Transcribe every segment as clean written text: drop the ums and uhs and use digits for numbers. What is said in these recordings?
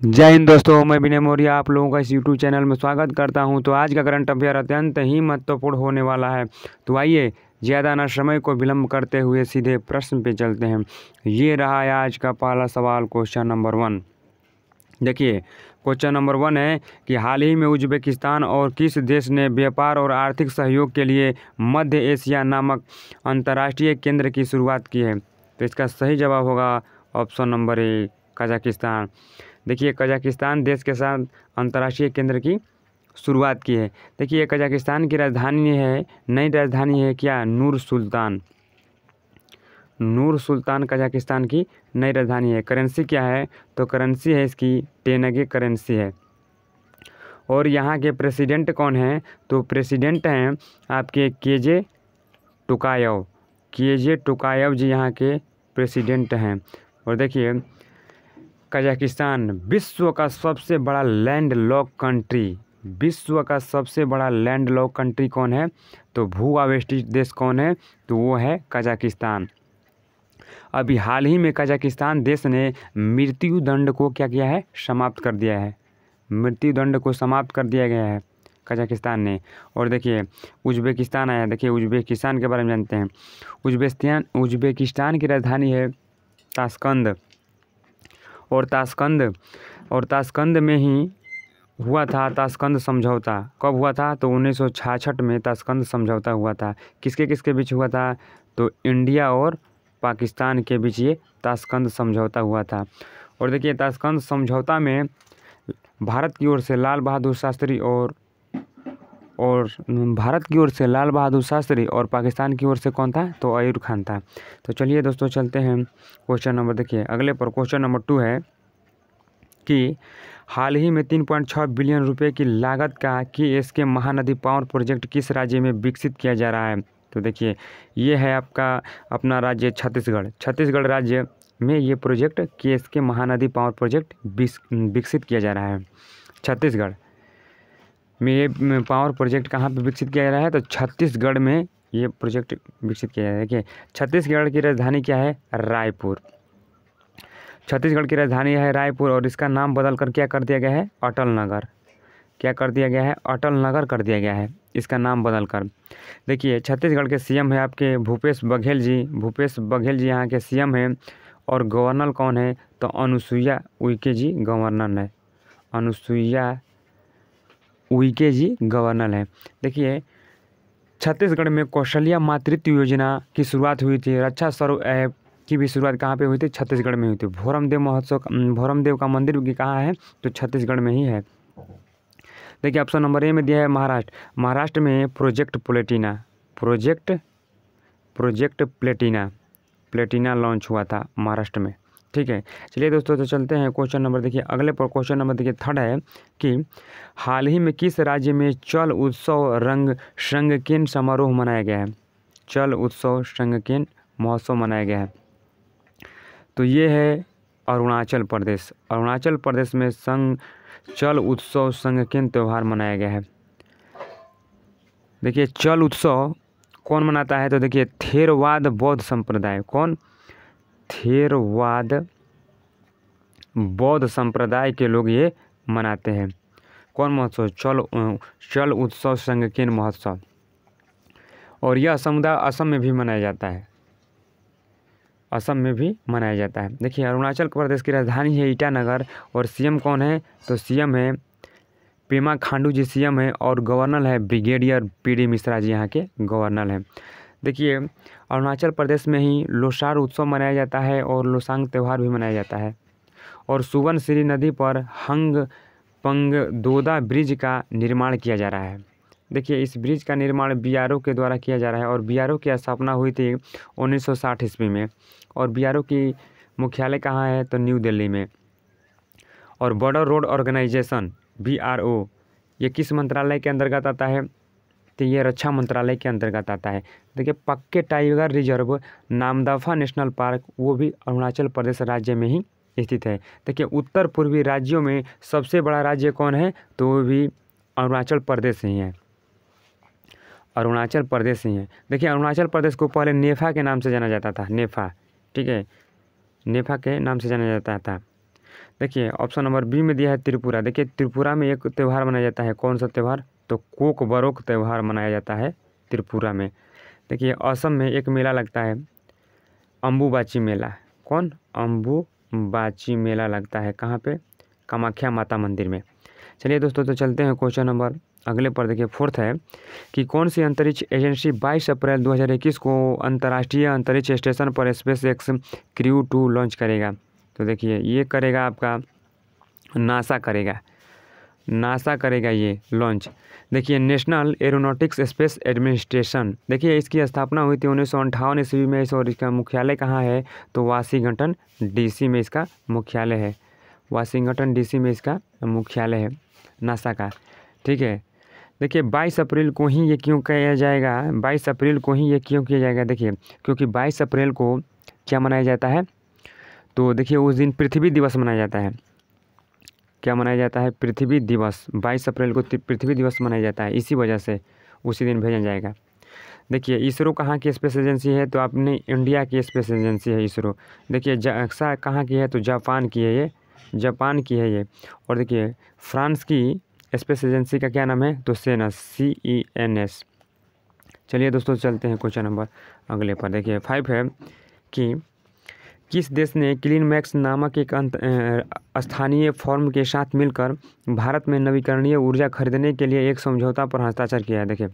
जय हिंद दोस्तों, मैं विनय मौर्य आप लोगों का इस यूट्यूब चैनल में स्वागत करता हूं। तो आज का करंट अफेयर अत्यंत ही महत्वपूर्ण होने वाला है। तो आइए ज़्यादा न समय को विलंब करते हुए सीधे प्रश्न पे चलते हैं। ये रहा है आज का पहला सवाल, क्वेश्चन नंबर 1। देखिए क्वेश्चन नंबर 1 है कि हाल ही में उज्बेकिस्तान और किस देश ने व्यापार और आर्थिक सहयोग के लिए मध्य एशिया नामक अंतर्राष्ट्रीय केंद्र की शुरुआत की है। तो इसका सही जवाब होगा ऑप्शन नंबर ए, कजाकिस्तान। देखिए कजाकिस्तान देश के साथ अंतर्राष्ट्रीय केंद्र की शुरुआत की है। देखिए कजाकिस्तान की राजधानी है, नई राजधानी है क्या, नूर सुल्तान। नूर सुल्तान कजाकिस्तान की नई राजधानी है। करेंसी क्या है, तो करेंसी है इसकी टेनगे करेंसी है। और यहाँ के प्रेसिडेंट कौन हैं, तो प्रेसिडेंट हैं आपके केजे टोकायव। केजे टोकायव जी यहाँ के प्रेसिडेंट हैं। और देखिए कजाकिस्तान विश्व का सबसे बड़ा लैंड लॉक कंट्री, विश्व का सबसे बड़ा लैंड लॉक कंट्री कौन है, तो भू आवेष्टित देश कौन है, तो वो है कजाकिस्तान। अभी हाल ही में कजाकिस्तान देश ने मृत्यु दंड को क्या किया है, समाप्त कर दिया है। मृत्यु दंड को समाप्त कर दिया गया है कजाकिस्तान ने। और देखिए उज्बेकिस्तान आया। देखिए उज्बेकिस्तान के बारे में जानते हैं। उज्बेकिस्तान की राजधानी है ताशकंद। और ताशकंद में ही हुआ था ताशकंद समझौता। कब हुआ था, तो 1966 में ताशकंद समझौता हुआ था। किसके किसके बीच हुआ था, तो इंडिया और पाकिस्तान के बीच ये ताशकंद समझौता हुआ था। और देखिए ताशकंद समझौता में भारत की ओर से लाल बहादुर शास्त्री और और पाकिस्तान की ओर से कौन था, तो अयूब खान था। तो चलिए दोस्तों चलते हैं क्वेश्चन नंबर, देखिए अगले पर क्वेश्चन नंबर 2 है कि हाल ही में 3.6 बिलियन रुपए की लागत का KSK महानदी पावर प्रोजेक्ट किस राज्य में विकसित किया जा रहा है। तो देखिए ये है आपका अपना राज्य छत्तीसगढ़। छत्तीसगढ़ राज्य में ये project KSK Mahanadi power project विकसित किया जा रहा है। छत्तीसगढ़ में ये पावर प्रोजेक्ट कहाँ पे विकसित किया जा रहा है, तो छत्तीसगढ़ में ये प्रोजेक्ट विकसित किया जा रहा है। देखिए छत्तीसगढ़ की राजधानी क्या है, रायपुर। छत्तीसगढ़ की राजधानी है रायपुर और इसका नाम बदल कर क्या कर दिया गया है, अटल नगर। क्या कर दिया गया है, अटल नगर कर दिया गया है इसका नाम बदल कर। देखिए छत्तीसगढ़ के CM है आपके भूपेश बघेल जी। भूपेश बघेल जी यहाँ के CM हैं। और गवर्नर कौन है, तो अनुसुईया उइके जी गवर्नर है। अनुसुईया उइके जी गवर्नर है। देखिए छत्तीसगढ़ में कौशल्या मातृत्व योजना की शुरुआत हुई थी। रक्षा स्वरूप ऐप की भी शुरुआत कहाँ पे हुई थी, छत्तीसगढ़ में हुई थी। भोरमदेव का मंदिर भी कहाँ है, तो छत्तीसगढ़ में ही है। देखिए ऑप्शन नंबर ए में दिया है महाराष्ट्र। महाराष्ट्र में प्रोजेक्ट प्लेटिना लॉन्च हुआ था महाराष्ट्र में। ठीक है, चलिए दोस्तों तो चलते हैं क्वेश्चन नंबर, देखिए अगले पर क्वेश्चन नंबर देखिए 3 है कि हाल ही में किस राज्य में चल उत्सव रंग संगीन समारोह मनाया गया है। चल उत्सव संगीन महोत्सव मनाया गया है। तो ये है अरुणाचल प्रदेश। अरुणाचल प्रदेश में चल उत्सव संगीन त्यौहार मनाया गया है। देखिए चल उत्सव कौन मनाता है, तो देखिए थेरवाद बौद्ध संप्रदाय। कौन, थेरवाद बौद्ध संप्रदाय के लोग ये मनाते हैं। कौन महोत्सव, चल उत्सव संगीन महोत्सव। और यह समुदाय असम में भी मनाया जाता है। असम में भी मनाया जाता है। देखिए अरुणाचल प्रदेश की राजधानी है ईटानगर और CM कौन है, तो CM है पेमा खांडू जी CM है और गवर्नर है ब्रिगेडियर PD मिश्रा जी यहाँ के गवर्नर हैं। देखिए अरुणाचल प्रदेश में ही लोसार उत्सव मनाया जाता है और लोसांग त्यौहार भी मनाया जाता है। और सुवर्णश्री नदी पर हंगपंगदोदा ब्रिज का निर्माण किया जा रहा है। देखिए इस ब्रिज का निर्माण BRO के द्वारा किया जा रहा है। और BRO की स्थापना हुई थी 1960 ईस्वी में। और BRO की मुख्यालय कहाँ है, तो न्यू दिल्ली में। और बॉर्डर रोड ऑर्गेनाइजेशन BRO ये किस मंत्रालय के अंतर्गत आता है, तो ये रक्षा मंत्रालय के अंतर्गत आता है। देखिए पक्के tiger reserve Namdapha national park वो भी अरुणाचल प्रदेश राज्य में ही स्थित है। देखिए उत्तर पूर्वी राज्यों में सबसे बड़ा राज्य कौन है, तो वो भी अरुणाचल प्रदेश ही है। अरुणाचल प्रदेश ही है। देखिए अरुणाचल प्रदेश को पहले नेफा के नाम से जाना जाता था। नेफा, ठीक है, नेफा के नाम से जाना जाता था। देखिए ऑप्शन नंबर बी में दिया है त्रिपुरा। देखिए त्रिपुरा में एक त्यौहार मनाया जाता है, कौन सा त्यौहार? तो कोक बरोक त्यौहार मनाया जाता है त्रिपुरा में। देखिए असम में एक मेला लगता है अम्बुबाची मेला। कौन? अम्बुबाची मेला लगता है कहाँ पे? कामाख्या माता मंदिर में। चलिए दोस्तों, तो चलते हैं क्वेश्चन नंबर अगले पर। देखिए फोर्थ है कि कौन सी अंतरिक्ष एजेंसी 22 अप्रैल 2021 को अंतर्राष्ट्रीय अंतरिक्ष स्टेशन पर स्पेस एक्स क्रू 2 लॉन्च करेगा? तो देखिए ये करेगा आपका नासा करेगा ये लॉन्च। देखिए नेशनल एरोनॉटिक्स स्पेस एडमिनिस्ट्रेशन। देखिए इसकी स्थापना हुई थी 1958 ईस्वी में और इसका मुख्यालय कहाँ है? तो वाशिंगटन डीसी में इसका मुख्यालय है। वाशिंगटन डीसी में इसका मुख्यालय है नासा का। ठीक है। देखिए 22 अप्रैल को ही ये क्यों किया जाएगा? 22 अप्रैल को ही ये क्यों किया जाएगा? देखिए क्योंकि 22 अप्रैल को क्या मनाया जाता है? तो देखिए उस दिन पृथ्वी दिवस मनाया जाता है। क्या मनाया जाता है? पृथ्वी दिवस। 22 अप्रैल को पृथ्वी दिवस मनाया जाता है, इसी वजह से उसी दिन भेजा जाएगा। देखिए इसरो कहाँ की स्पेस एजेंसी है? तो अपने इंडिया की स्पेस एजेंसी है इसरो। देखिए JAXA कहाँ की है? तो जापान की है ये, जापान की है ये। और देखिए फ्रांस की स्पेस एजेंसी का क्या नाम है? तो CNES, CENS। चलिए दोस्तों चलते हैं क्वेश्चन नंबर अगले पर। देखिए 5 है कि किस देश ने क्लीन मैक्स नामक एक स्थानीय फर्म के साथ मिलकर भारत में नवीकरणीय ऊर्जा खरीदने के लिए एक समझौता पर हस्ताक्षर किया है? देखिए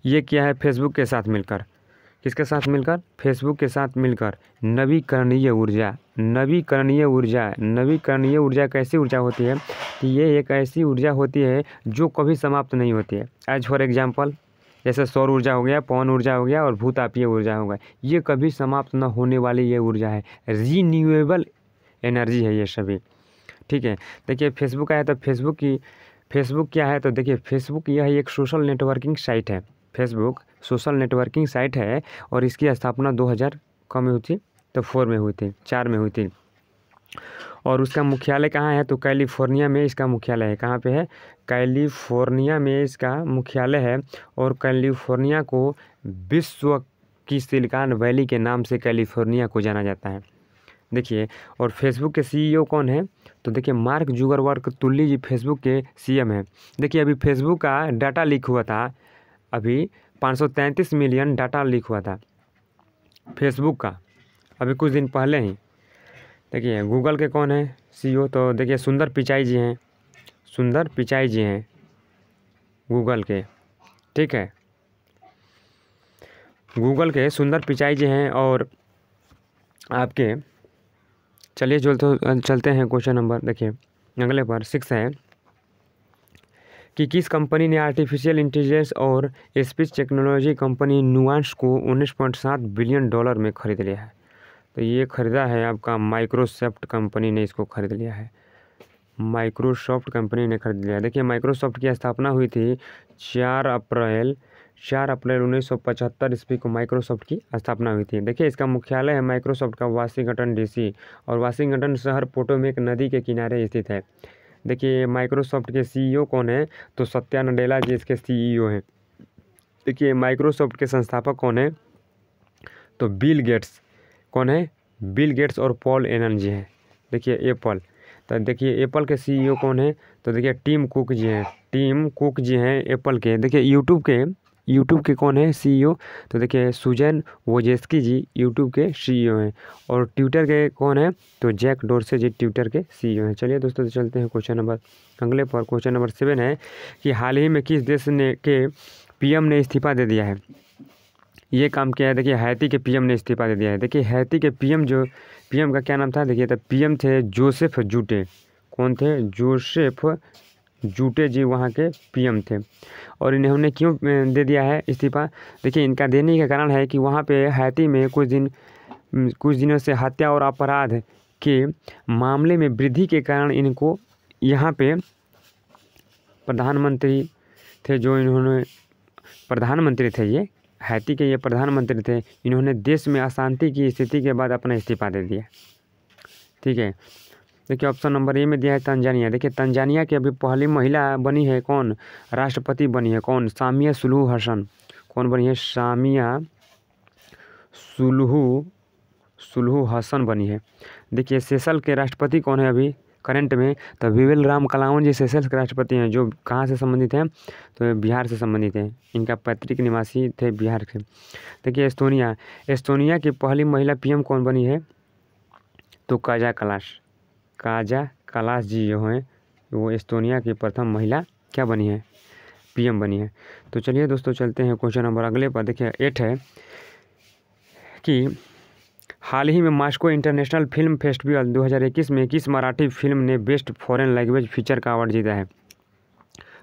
ये किया है फेसबुक के साथ मिलकर। किसके साथ मिलकर? फेसबुक के साथ मिलकर। नवीकरणीय ऊर्जा कैसी ऊर्जा होती है? कि ये एक ऐसी ऊर्जा होती है जो कभी समाप्त नहीं होती है। एज फॉर एग्जाम्पल जैसे सौर ऊर्जा हो गया, पवन ऊर्जा हो गया और भूतापीय ऊर्जा हो गया, ये कभी समाप्त न होने वाली ये ऊर्जा है। रीन्यूएबल एनर्जी है ये सभी। ठीक है। देखिए फेसबुक आया तो फेसबुक क्या है? तो देखिए फेसबुक यह एक सोशल नेटवर्किंग साइट है। फेसबुक सोशल नेटवर्किंग साइट है और इसकी स्थापना 2000 कब में हुई थी? तो 4 में हुई थी, 4 में हुई थी। और उसका मुख्यालय कहाँ है? तो कैलिफोर्निया में इसका मुख्यालय है। कहाँ पे है? कैलिफोर्निया में इसका मुख्यालय है। और कैलिफोर्निया को विश्व की सिलिकॉन वैली के नाम से कैलिफोर्निया को जाना जाता है। देखिए और फेसबुक के CEO कौन है? तो देखिए मार्क जुगरबर्ग तुल्ली जी फेसबुक के CM हैं। देखिए अभी फेसबुक का डाटा लीक हुआ था, अभी 533 मिलियन डाटा लीक हुआ था फेसबुक का अभी कुछ दिन पहले ही। देखिए गूगल के कौन है CEO? तो देखिए सुंदर पिचाई जी हैं गूगल के। ठीक है, गूगल के सुंदर पिचाई जी हैं। और आपके चलिए चलते हैं क्वेश्चन नंबर देखिए अगले पर 6 है कि किस कंपनी ने आर्टिफिशियल इंटेलिजेंस और स्पीच टेक्नोलॉजी कंपनी नुआंस को $19.7 बिलियन में खरीद लिया है? तो ये खरीदा है आपका माइक्रोसॉफ्ट कंपनी ने इसको खरीद लिया है। माइक्रोसॉफ्ट कंपनी ने खरीद लिया। देखिए माइक्रोसॉफ्ट की स्थापना हुई थी 4 अप्रैल 1975 ईस्वी को माइक्रोसॉफ्ट की स्थापना हुई थी। देखिए इसका मुख्यालय है माइक्रोसॉफ्ट का वाशिंगटन DC और वाशिंगटन शहर पोटोमेक नदी के किनारे स्थित है। देखिए माइक्रोसॉफ्ट के CEO कौन है? तो सत्या नडेला जी इसके CEO हैं। देखिए माइक्रोसॉफ्ट के संस्थापक कौन है? तो बिल गेट्स। कौन है? बिल गेट्स और पॉल एलन जी हैं। देखिए एप्पल, तो देखिए एप्पल के CEO कौन है? तो देखिए टिम कुक जी हैं एप्पल के। देखिए यूट्यूब के कौन है CEO? तो देखिए सुजैन वोजेस्की जी यूट्यूब के CEO हैं। और ट्विटर के कौन है? तो जैक डोर्से जी ट्विटर के CEO हैं। चलिए दोस्तों चलते हैं क्वेश्चन नंबर अगले पर। क्वेश्चन नंबर 7 है कि हाल ही में किस देश के PM ने इस्तीफा दे दिया है? ये काम किया है? देखिए हैती के PM ने इस्तीफा दे दिया है। देखिए हैती के PM का क्या नाम था? देखिए तो PM थे जोसेफ जूटे। कौन थे? जोसेफ जूटे जी वहाँ के PM थे। और इन्होंने क्यों दे दिया है इस्तीफा? देखिए इनका देने का कारण है कि वहाँ पे हैती में कुछ दिनों से हत्या और अपराध के मामले में वृद्धि के कारण इनको यहाँ पे प्रधानमंत्री थे ये हैती के ये प्रधानमंत्री थे। इन्होंने देश में अशांति की स्थिति के बाद अपना इस्तीफा दे दिया। ठीक है। देखिए ऑप्शन नंबर ए में दिया है तंजानिया। देखिए तंजानिया की अभी पहली महिला बनी है कौन? राष्ट्रपति बनी है कौन? सामिया सुलुहु हसन। कौन बनी है? सामिया सुलुहु हसन बनी है। देखिए सेशल के राष्ट्रपति कौन है अभी करंट में, तो विवेल राम कलावन जी सेशल्स के राष्ट्रपति हैं, जो कहाँ से संबंधित हैं, तो बिहार से संबंधित हैं। इनका पैतृक निवासी थे बिहार के। देखिए एस्टोनिया की पहली महिला पीएम कौन बनी है, तो काजा कलाश जी जो हैं वो एस्टोनिया की प्रथम महिला क्या बनी है, पीएम बनी है। तो चलिए दोस्तों चलते हैं क्वेश्चन नंबर अगले पर। देखिए 8 है कि हाल ही में मास्को इंटरनेशनल फिल्म फेस्टिवल 2021 में किस मराठी फिल्म ने बेस्ट फॉरेन लैंग्वेज फीचर का अवार्ड जीता है,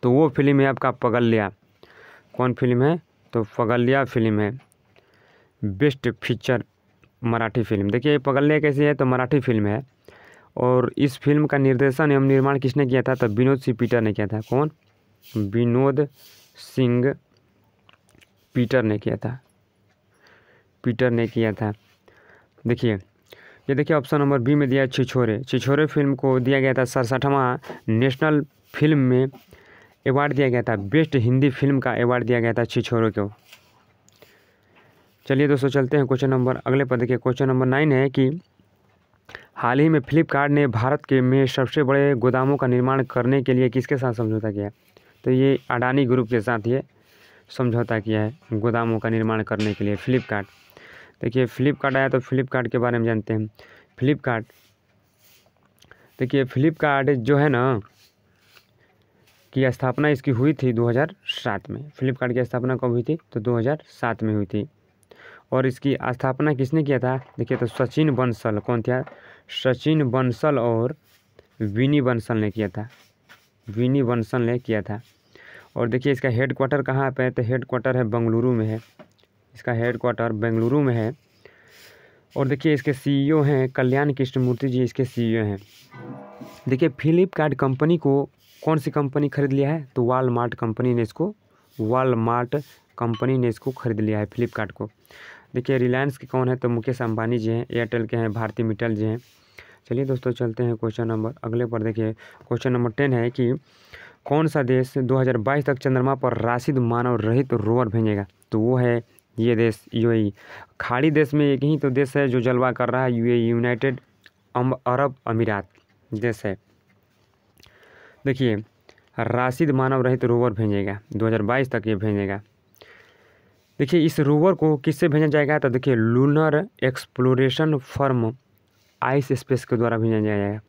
तो वो फिल्म है आपका पगल्या। कौन फिल्म है, तो पगल्या फिल्म है बेस्ट फीचर मराठी फिल्म। देखिए पगल्या कैसी है, तो मराठी फिल्म है और इस फिल्म का निर्देशन एवं निर्माण किसने किया था, तो विनोद सिंह पीटर ने किया था। कौन, विनोद सिंह पीटर ने किया था। देखिए ये देखिए ऑप्शन नंबर बी में दिया है छिछोरे फिल्म को दिया गया था 67वां नेशनल फिल्म में अवार्ड दिया गया था, बेस्ट हिंदी फिल्म का अवार्ड दिया गया था छिछोरे को। चलिए दोस्तों चलते हैं क्वेश्चन नंबर अगले पर। देखिए क्वेश्चन नंबर 9 है कि हाल ही में फ्लिपकार्ट ने भारत के में सबसे बड़े गोदामों का निर्माण करने के लिए किसके साथ समझौता किया, तो ये अडानी ग्रुप के साथ ये समझौता किया है गोदामों का निर्माण करने के लिए फ्लिपकार्ट। देखिए फ्लिपकार्ट आया तो फ्लिपकार्ट के बारे में जानते हैं। देखिए फ्लिपकार्ट जो है ना की स्थापना इसकी हुई थी 2007 में। फ्लिपकार्ट की स्थापना कब हुई थी, तो 2007 में हुई थी। और इसकी स्थापना किसने किया था, देखिए तो सचिन बंसल, कौन था, सचिन बंसल और विनी बंसल ने किया था। और देखिए इसका हेडक्वार्टर कहाँ पे है, तो हेडक्वार्टर है बेंगलुरु में है, इसका हेडक्वार्टर बेंगलुरु में है। और देखिए इसके सीईओ हैं कल्याण कृष्णमूर्ति जी, इसके सीईओ हैं। देखिए फ्लिपकार्ट कंपनी को कौन सी कंपनी खरीद लिया है, तो वॉलमार्ट कंपनी ने इसको खरीद लिया है फ्लिपकार्ट को। देखिए रिलायंस के कौन है, तो मुकेश अंबानी जी हैं, एयरटेल के हैं भारती मित्तल जी हैं। चलिए दोस्तों चलते हैं क्वेश्चन नंबर अगले पर। देखिए क्वेश्चन नंबर 10 है कि कौन सा देश 2022 तक चंद्रमा पर राशिद मानव रहित रोवर भेजेगा, तो वो है ये देश यूएई। खाड़ी देश में एक ही तो देश है जो जलवा कर रहा है, यूएई यूनाइटेड अरब अमीरात देश है। देखिए राशिद मानव रहित रोवर भेजेगा 2022 तक ये भेजेगा। देखिए इस रोवर को किससे भेजा जाएगा, तो देखिए lunar exploration firm ice space के द्वारा भेजा जाएगा।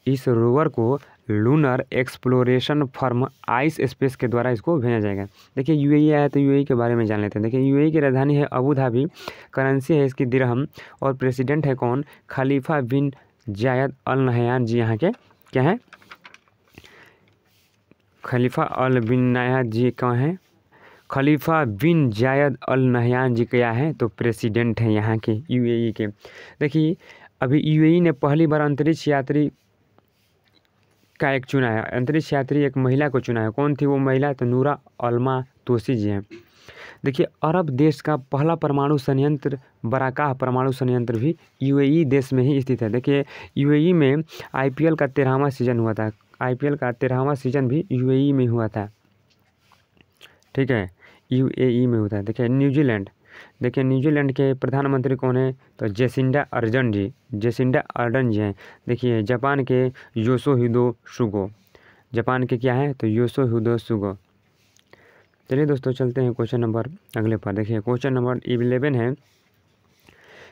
इस रोवर को lunar exploration firm ice space के द्वारा इसको भेजा जाएगा। देखिए यूएई आया तो यूएई के बारे में जान लेते हैं। देखिए यूएई की राजधानी है अबू धाबी, करेंसी है इसकी दिरहम और प्रेसिडेंट है कौन, खलीफा बिन जायद अल नहयान जी यहाँ के क्या हैं, खलीफा बिन जायद अल नहयान जी क्या है, तो प्रेसिडेंट हैं यहाँ के यूएई के। देखिए अभी यूएई ने पहली बार अंतरिक्ष यात्री का एक चुना है, अंतरिक्ष यात्री एक महिला को चुना है। कौन थी वो महिला, तो नूरा अल्मा तोसी जी हैं। देखिए अरब देश का पहला परमाणु संयंत्र बराकाह परमाणु संयंत्र भी यूएई देश में ही स्थित है। देखिए यूएई में आईपीएल का 13वां सीजन हुआ था, आईपीएल का 13वां सीजन भी यूएई में हुआ था, ठीक है, यूएई में हुआ था। देखिए न्यूजीलैंड के प्रधानमंत्री कौन है, तो जेसिंडा अर्डन जी हैं। देखिए जापान के योशिहिदे सुगा, जापान के क्या है, तो योशिहिदे सुगा। चलिए दोस्तों चलते हैं क्वेश्चन नंबर अगले पर। देखिए क्वेश्चन नंबर 11 है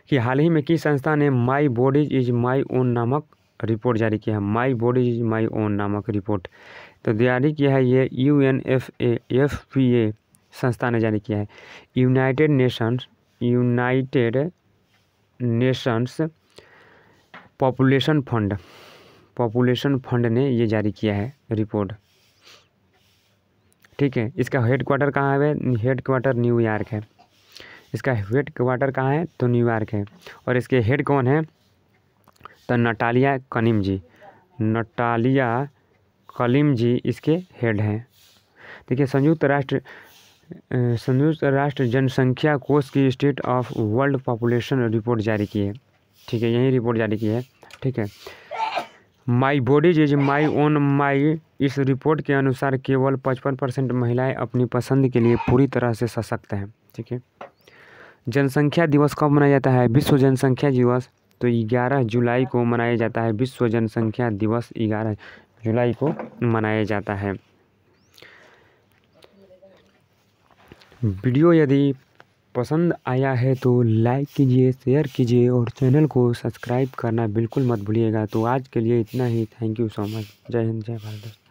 कि हाल ही में किस संस्था ने माई बॉडीज इज माई ओन नामक रिपोर्ट जारी किया है। My bodies is my own नामक रिपोर्ट तो जारी किया है ये UNFPA संस्था ने जारी किया है। यूनाइटेड नेशंस पॉपुलेशन फंड ने ये जारी किया है रिपोर्ट, ठीक है। इसका हेडक्वार्टर कहाँ है, हेडक्वार्टर न्यूयॉर्क है। इसका हेडक्वार्टर कहाँ है, तो न्यूयॉर्क है। और इसके हेड कौन है, तो नटालिया कलीम जी इसके हेड हैं। देखिए संयुक्त राष्ट्र जनसंख्या कोष की state of world population report जारी की है, ठीक है, यही रिपोर्ट जारी की है, ठीक है। My bodies is my own my, इस रिपोर्ट के अनुसार केवल 55% महिलाएं अपनी पसंद के लिए पूरी तरह से सशक्त हैं, ठीक है। जनसंख्या दिवस कब मनाया जाता है, विश्व जनसंख्या दिवस तो 11 जुलाई को मनाया जाता है। विश्व जनसंख्या दिवस 11 जुलाई को मनाया जाता है। वीडियो यदि पसंद आया है तो लाइक कीजिए, शेयर कीजिए और चैनल को सब्सक्राइब करना बिल्कुल मत भूलिएगा। तो आज के लिए इतना ही। Thank you so much. जय हिंद, जय भारत।